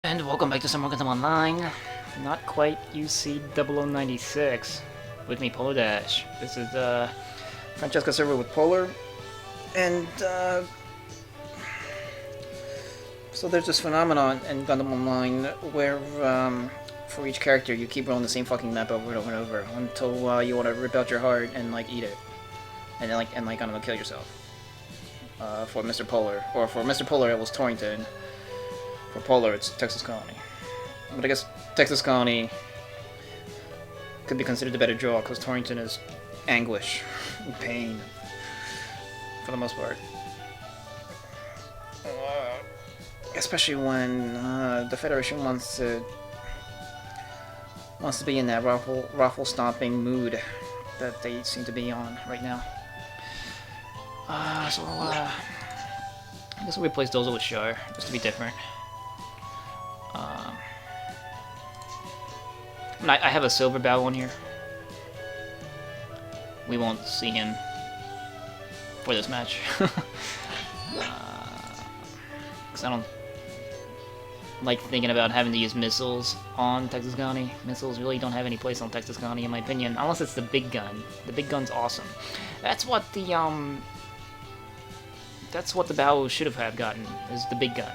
And welcome back to some more Gundam Online. Not quite UC 0096. With me, PolarDash. This is Francesca server with Polar. And so there's this phenomenon in Gundam Online where for each character you keep rolling the same fucking map over and over and over until you want to rip out your heart and like eat it. And then I don't know, kill yourself. For Mr. Polar. Or for Mr. Polar it was Torrington. For Polar, it's Texas Colony. But I guess Texas Colony could be considered the better draw, because Torrington is anguish and pain, for the most part. Especially when the Federation wants to be in that raffle-stomping mood that they seem to be on right now. I guess we'll replace Dozle with Char, just to be different. I have a silver bow on here. We won't see him for this match. Because I don't like thinking about having to use missiles on Texas Colony. Missiles really don't have any place on Texas Colony, in my opinion, unless it's the big gun. The big gun's awesome. That's what the bow should have gotten, is the big gun.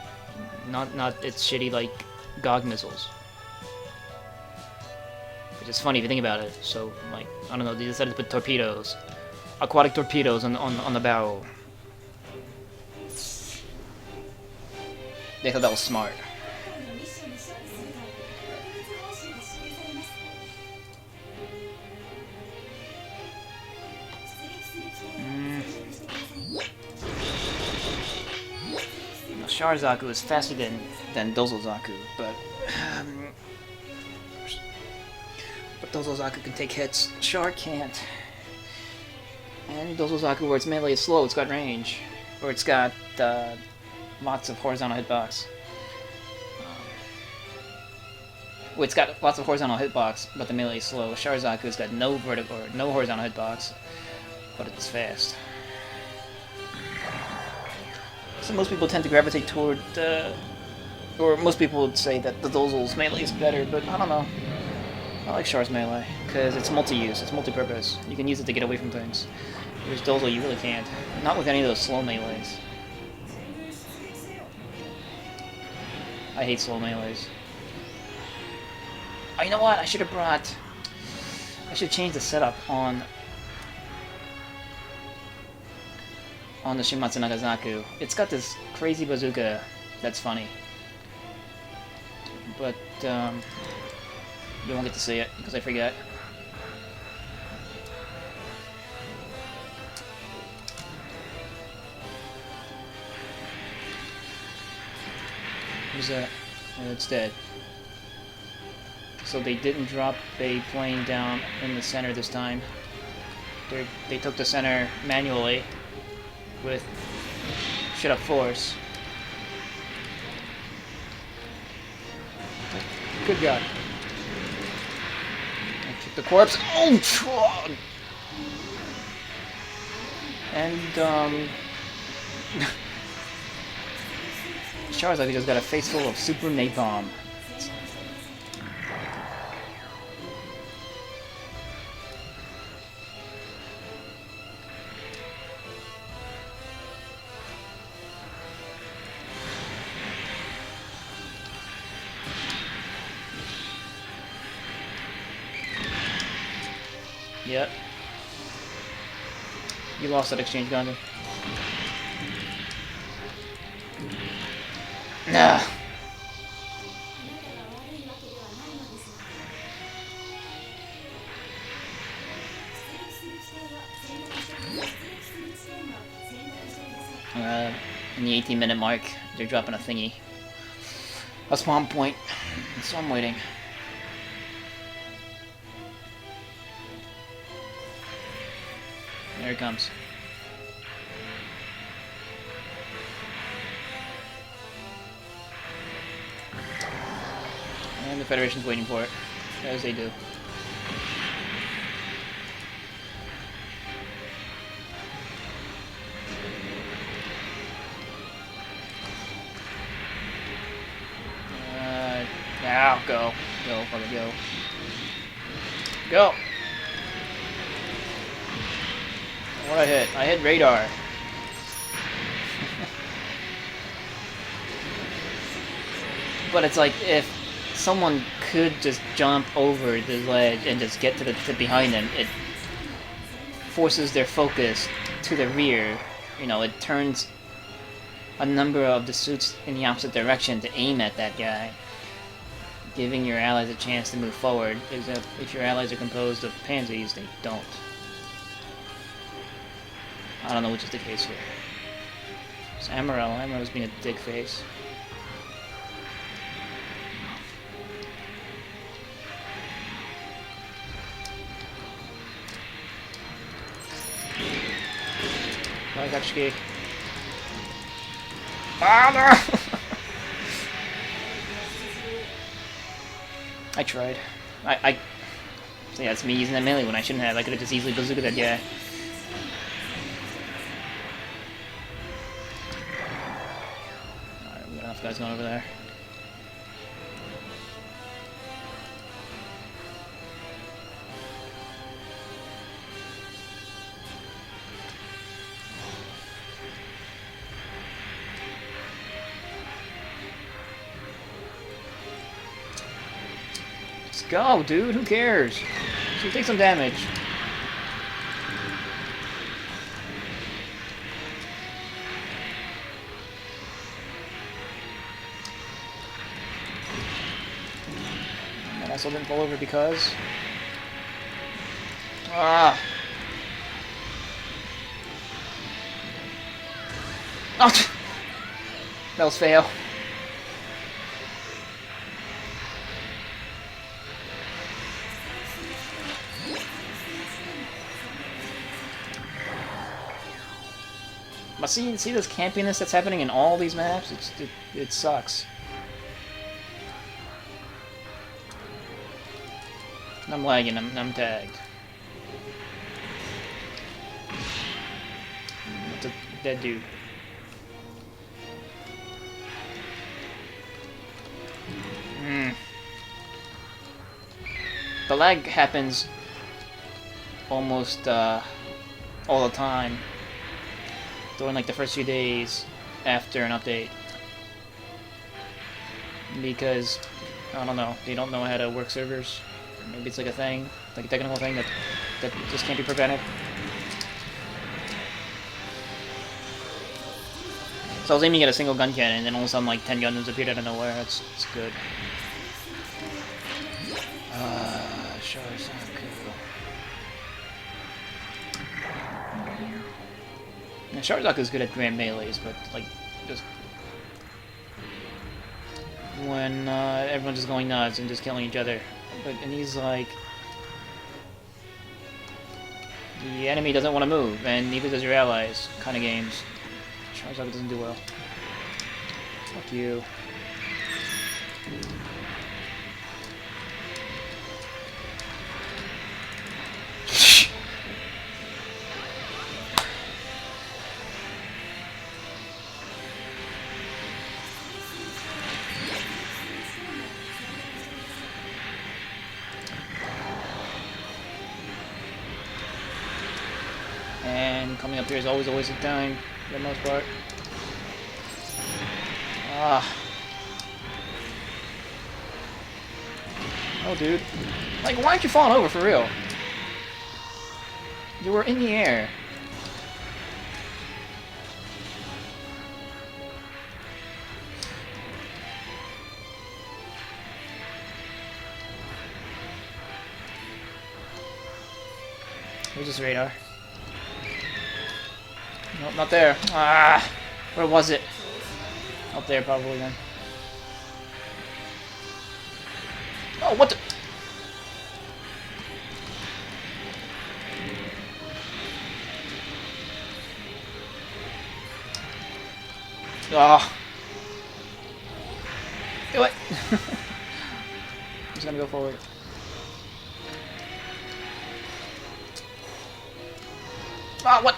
Not its shitty, like, GOG missiles. Which is funny if you think about it. So, like, I don't know, they decided to put torpedoes. Aquatic torpedoes on the bow. They thought that was smart. Char Zaku is faster than Dozle Zaku, but Dozle Zaku can take hits. Char can't. And Dozle Zaku, where its melee is slow, it's got range, or it's got lots of horizontal hitbox. Well, it's got lots of horizontal hitbox, but the melee is slow. Char Zaku's got no vertical or no horizontal hitbox, but it's fast. So most people tend to gravitate toward, or most people would say that the Dozle's melee is better, but I don't know. I like Char's melee, because it's multi-use, it's multi-purpose. You can use it to get away from things. Whereas Dozle, you really can't. Not with any of those slow melees. I hate slow melees. Oh, you know what? I should change the setup on the Matsunaga Zaku. It's got this crazy bazooka that's funny. But, you won't get to see it, because I forget. Who's that? It's dead. So they didn't drop a plane down in the center this time. They took the center manually with shut up force. Good God. Check the corpse. Oh! And, Charizard just got a face full of super napalm. Yep. You lost that exchange, Gundam. Nah. In the 18-minute mark, they're dropping a thingy. A spawn point. So I'm waiting. There it comes. And the Federation's waiting for it, as they do. Ow, go. Go, fucking go. Go! What I hit? I hit radar. But it's like, if someone could just jump over the ledge and just get to behind them, it forces their focus to the rear. You know, it turns a number of the suits in the opposite direction to aim at that guy, giving your allies a chance to move forward. If your allies are composed of pansies, they don't. I don't know which is the case here. It's Amarillo. Amarillo's being a dick face. I got Shiki. Ah, no! I tried. Yeah, it's me using that melee when I shouldn't have. I could have just easily bazooka that guy. Alright, we got enough guys going over there. Go, dude. Who cares? So take some damage. That also didn't fall over because... Ah! Oh! That was fail. But see this campiness that's happening in all these maps? It sucks. I'm lagging, I'm tagged. It's a dead dude. The lag happens almost all the time during like the first few days after an update, because I don't know, they don't know how to work servers. Maybe it's like a thing, like a technical thing that just can't be prevented. So I was aiming at a single gun cannon, and then all of a sudden like 10 Gundams appeared out of nowhere. It's good. Char, Zaku. Now, Char is good at grand melees, but like just when everyone's just going nuts and just killing each other. And he's like, the enemy doesn't want to move, and neither does your allies. Kind of games. Char doesn't do well. Fuck you. And coming up here is always a waste of time, for the most part. Ah. Oh, dude. Like, why aren't you falling over, for real? You were in the air. Where's this radar? Nope, not there. Ah! Where was it? Up there, probably, then. Oh, what the... Oh. Do it! I'm just gonna go forward. Ah, what?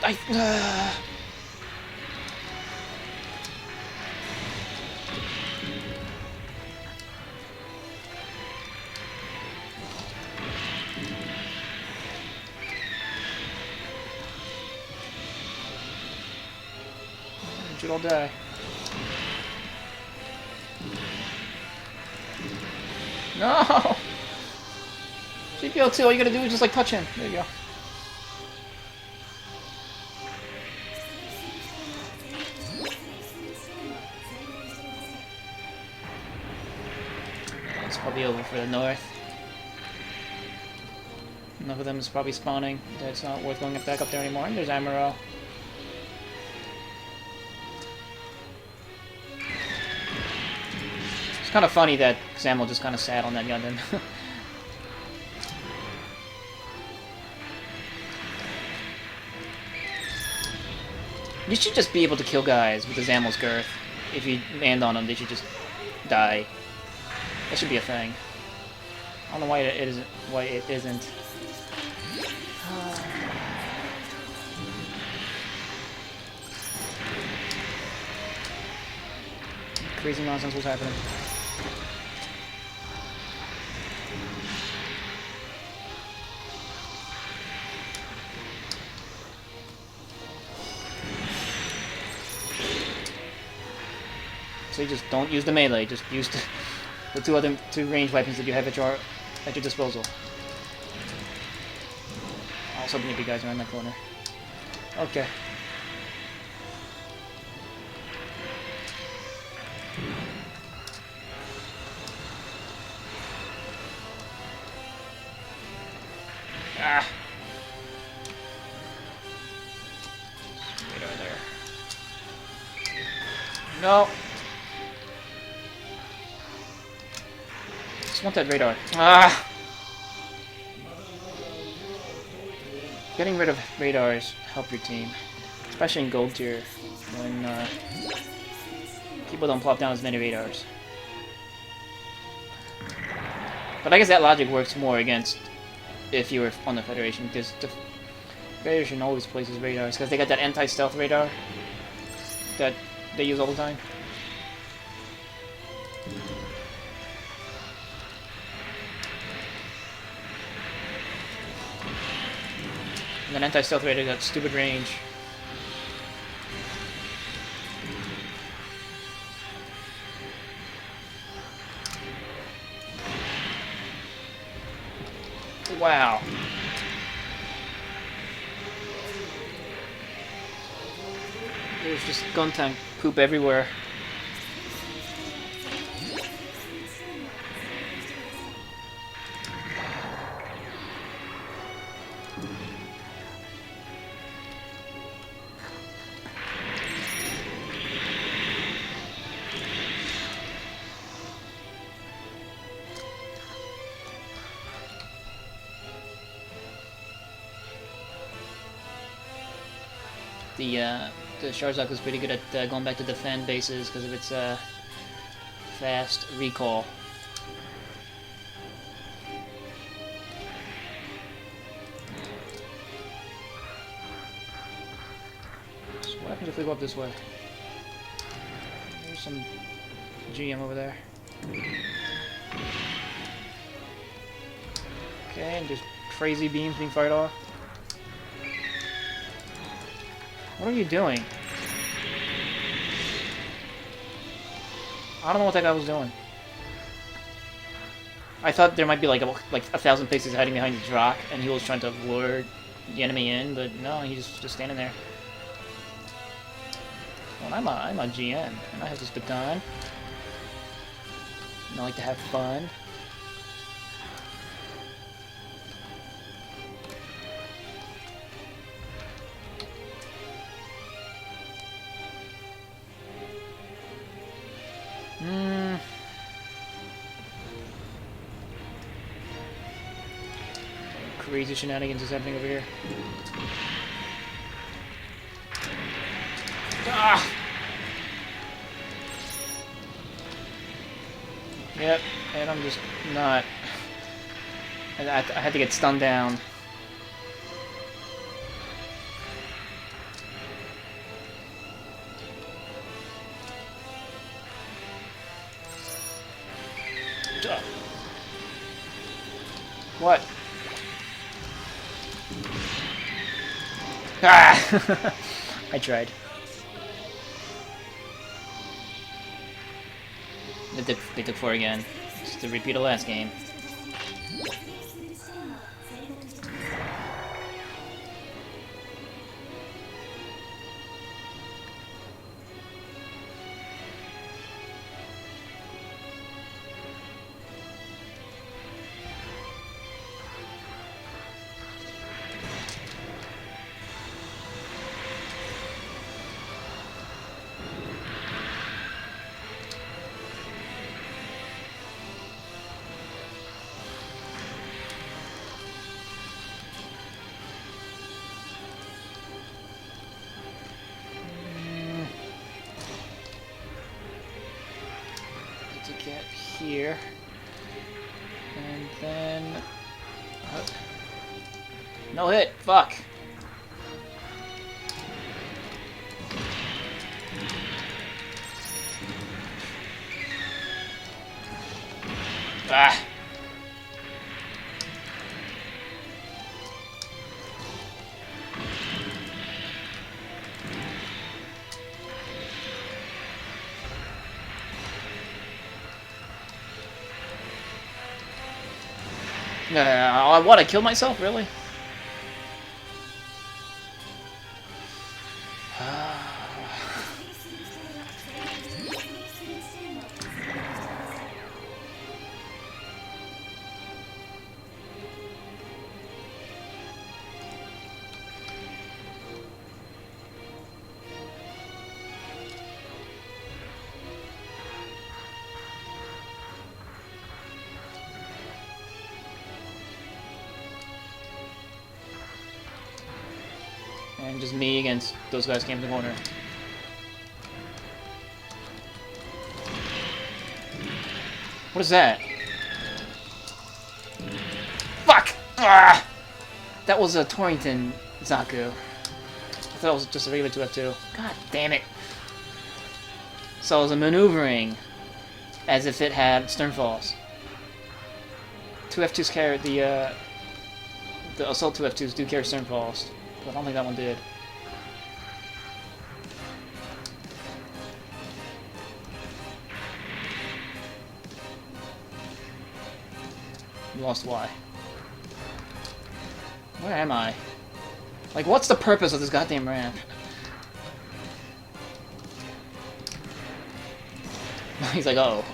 You should all die. No! GPO2, all you gotta do is just like touch him. There you go. It's probably over for the north. Enough of them is probably spawning. It's not worth going back up there anymore. And there's Amuro. It's kind of funny that Samuel just kind of sat on that Gundam. You should just be able to kill guys with the Zamel's girth. If you land on them, they should just die. That should be a thing. I don't know why it isn't. Why it isn't. Crazy nonsense was happening. So you just don't use the melee, just use the two ranged weapons that you have at your disposal. Also, maybe guys around that corner. Okay. Ah. Right over there. No. Just want that radar. Ah. Getting rid of radars help your team, especially in gold tier when people don't plop down as many radars. But I guess that logic works more against if you were on the Federation, because the Federation always places radars because they got that anti-stealth radar that they use all the time. And then anti-stealth radar got stupid range. Wow. There's just gun tank poop everywhere. The Char Zaku is pretty good at going back to defend bases because of its fast recall. So what happens if we go up this way? There's some GM over there. Okay, and there's crazy beams being fired off. What are you doing? I don't know what that guy was doing. I thought there might be like 1,000 paces hiding behind his rock, and he was trying to lure the enemy in, but no, he's just standing there. Well, I'm a GM, and I have this baton. And I like to have fun. Crazy shenanigans is happening over here. Ah! Yep, and I'm just not. I had to get stunned down. What? Ah! I tried. They took 4 again. Just to repeat the last game. To get here, and then no hit. Fuck. Ah. I want to kill myself, really? And just me against those guys came to the corner. What is that? Fuck! Ah! That was a Torrington Zaku. I thought it was just a regular 2F2. God damn it. So it was a maneuvering as if it had stern falls. 2F2s carry the assault 2F2s do carry stern falls. But I don't think that one did. Lost Y. Where am I? Like, what's the purpose of this goddamn ramp? He's like, oh.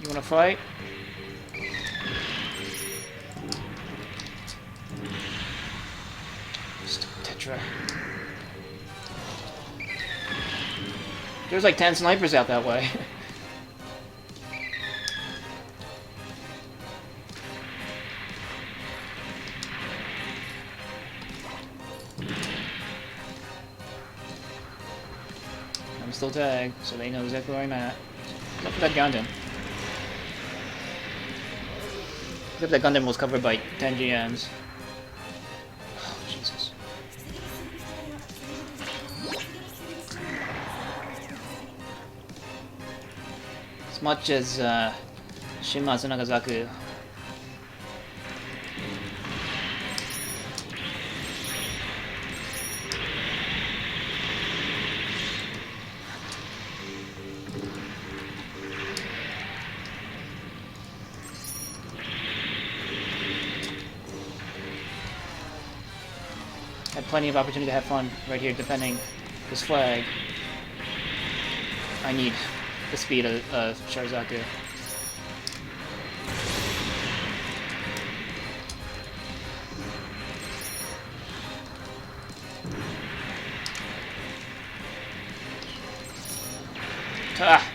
You wanna fight? Stupid Tetra. There's like 10 snipers out that way. I'm still tagged, so they know exactly where I'm at. Look for that Gundam. Except that Gundam was covered by 10 GMs. Oh, Jesus. As much as Shin Matsunaga Zaku. Had plenty of opportunity to have fun right here defending this flag. I need the speed of Char Zaku. Ah!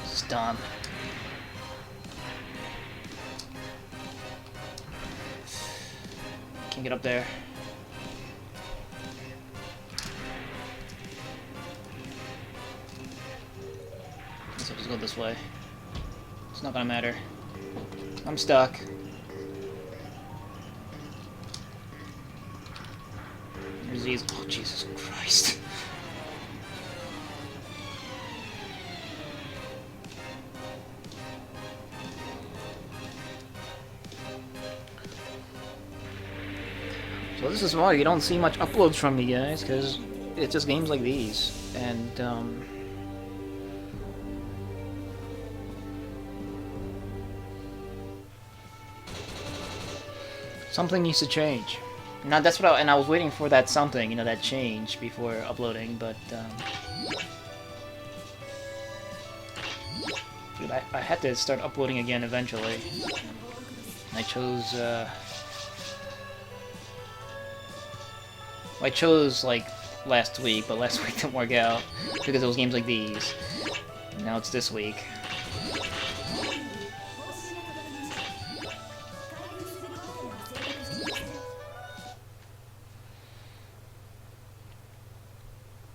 Stomp. Can't get up there. Guess I'll just go this way. It's not gonna matter. I'm stuck. There's these. Oh, Jesus Christ. So this is why you don't see much uploads from me, guys, because it's just games like these. And, something needs to change. Now that's what I was waiting for, that something, you know, that change before uploading, but dude, I had to start uploading again eventually. I chose like last week, but last week didn't work out because it was games like these. Now it's this week.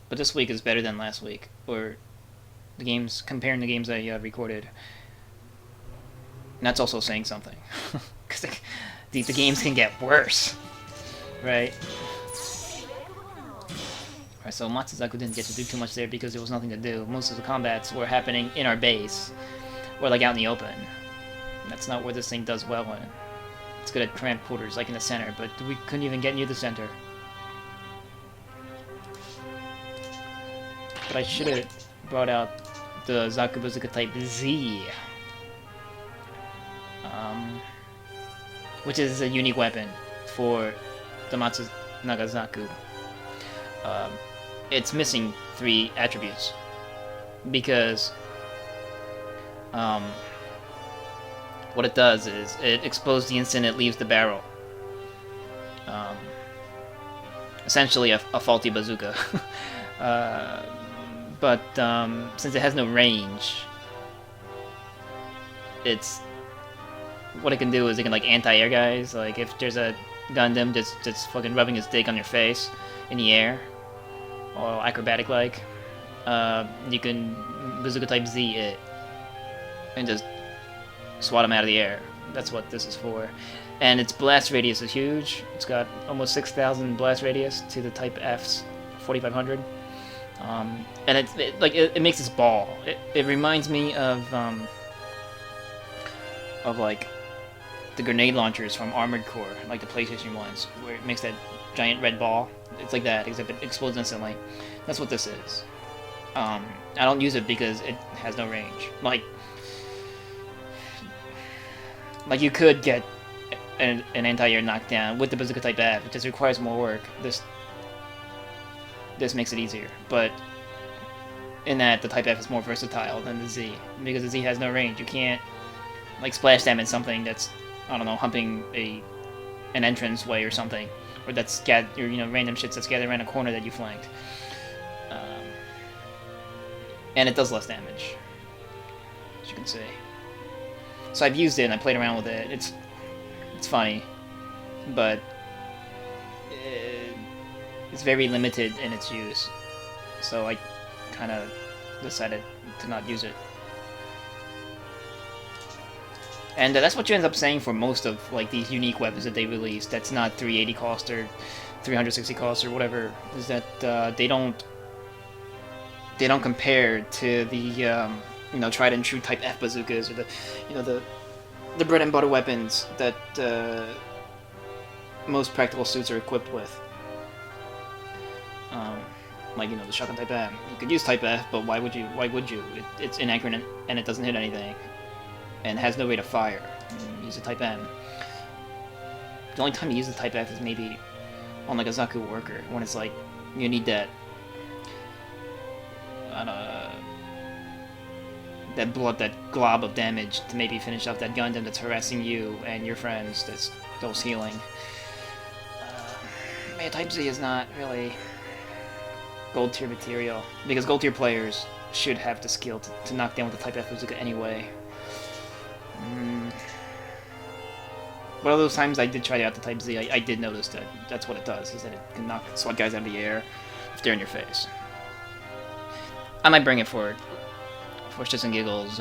But this week is better than last week, or the games, comparing the games I recorded. And that's also saying something, because the games can get worse, right? Alright, so Matsunaga didn't get to do too much there because there was nothing to do. Most of the combats were happening in our base, or like out in the open. That's not where this thing does well in. It's good at cramped quarters, like in the center, but we couldn't even get near the center. But I should have brought out the Zaku Bazooka Type Z. Which is a unique weapon for the Matsunaga Zaku. It's missing 3 attributes. Because what it does is it explodes the instant it leaves the barrel. Essentially a faulty bazooka. But since it has no range, it's what it can do is it can like anti-air guys. Like if there's a Gundam that's fucking rubbing his dick on your face in the air, or acrobatic like, you can Bazooka Type Z it and just swat him out of the air. That's what this is for. And its blast radius is huge. It's got almost 6,000 blast radius to the Type F's 4,500. And it makes this ball. It reminds me of like the grenade launchers from Armored Core, like the PlayStation ones, where it makes that giant red ball. It's like that, except it explodes instantly. That's what this is. I don't use it because it has no range. Like you could get an anti-air knockdown with the Bazooka Type F. It just requires more work. This makes it easier, but in that the Type F is more versatile than the Z, because the Z has no range. You can't like splash damage something that's, I don't know, humping an entrance way or something, or that's random shits that's gathered around a corner that you flanked. And it does less damage, as you can see. So I've used it and I played around with it. It's funny, but it's very limited in its use. So I kind of decided to not use it. And that's what you end up saying for most of like these unique weapons that they release. That's not 380 cost or 360 cost or whatever. Is that they don't compare to the tried and true Type F bazookas, or the bread and butter weapons that most practical suits are equipped with. Like the shotgun Type M. You could use Type F, but why would you? It's inaccurate and it doesn't hit anything, and has no rate of fire. Use a Type M. The only time you use the Type F is maybe on like a Zaku worker, when it's like you need that that glob of damage to maybe finish off that Gundam that's harassing you and your friends. Those healing. Type Z is not really gold tier material, because gold tier players should have the skill to knock down with the Type F bazooka anyway. One of those times I did try out the Type Z, I did notice that that's what it does, is that it can knock SWAT guys out of the air if they're in your face. I might bring it for shits and giggles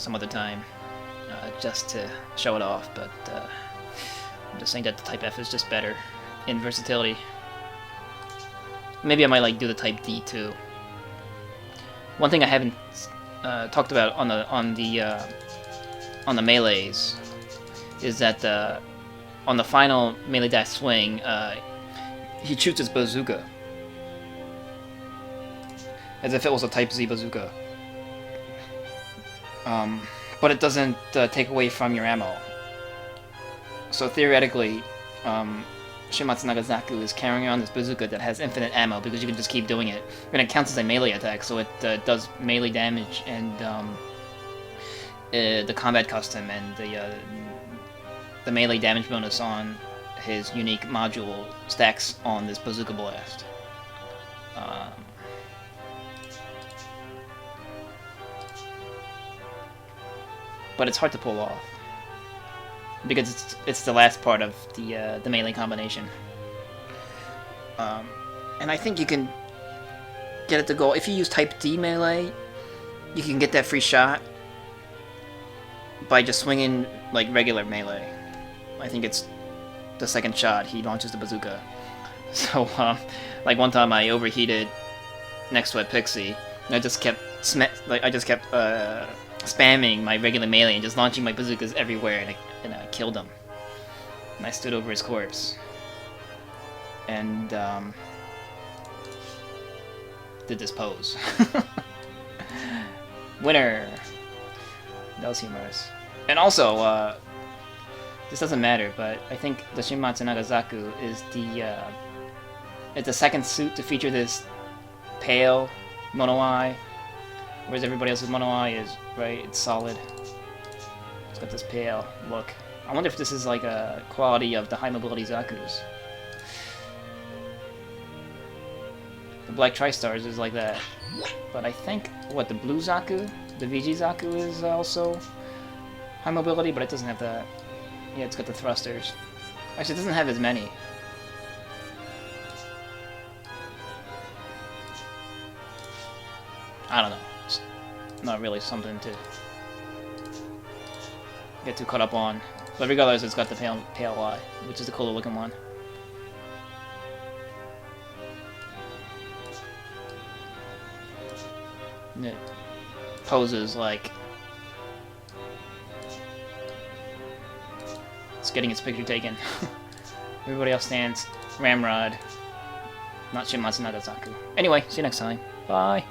some other time. just to show it off, but I'm just saying that the Type F is just better in versatility. Maybe I might like do the Type D too. One thing I haven't talked about on the melees is that on the final melee dash swing, he shoots his bazooka as if it was a Type Z bazooka. But it doesn't take away from your ammo. So theoretically, Matsunaga Zaku is carrying around this bazooka that has infinite ammo because you can just keep doing it. And it counts as a melee attack, so it does melee damage and the combat custom and the melee damage bonus on his unique module stacks on this bazooka blast. But it's hard to pull off because it's the last part of the melee combination. And I think you can get it to go. If you use Type D melee, you can get that free shot by just swinging like regular melee. I think it's the second shot he launches the bazooka. So like one time I overheated next to a pixie, and I just kept spamming my regular melee and just launching my bazookas everywhere, and I killed him. And I stood over his corpse and did this pose. Winner! That was humorous. And also, this doesn't matter, but I think the Shin Matsunaga Zaku is it's the second suit to feature this pale mono eye, whereas everybody else's mono eye is, right, it's solid. It's got this pale look. I wonder if this is like a quality of the high mobility Zakus. The Black Tri-Stars is like that. But I think, what, the blue Zaku? The VG Zaku is also high mobility, but it doesn't have that. Yeah, it's got the thrusters. Actually, it doesn't have as many. I don't know. It's not really something to get too caught up on. But regardless, it's got the pale eye, which is the cooler looking one. And it poses like it's getting its picture taken. Everybody else stands Ramrod, not Shin Matsunaga Zaku. Anyway, see you next time. Bye.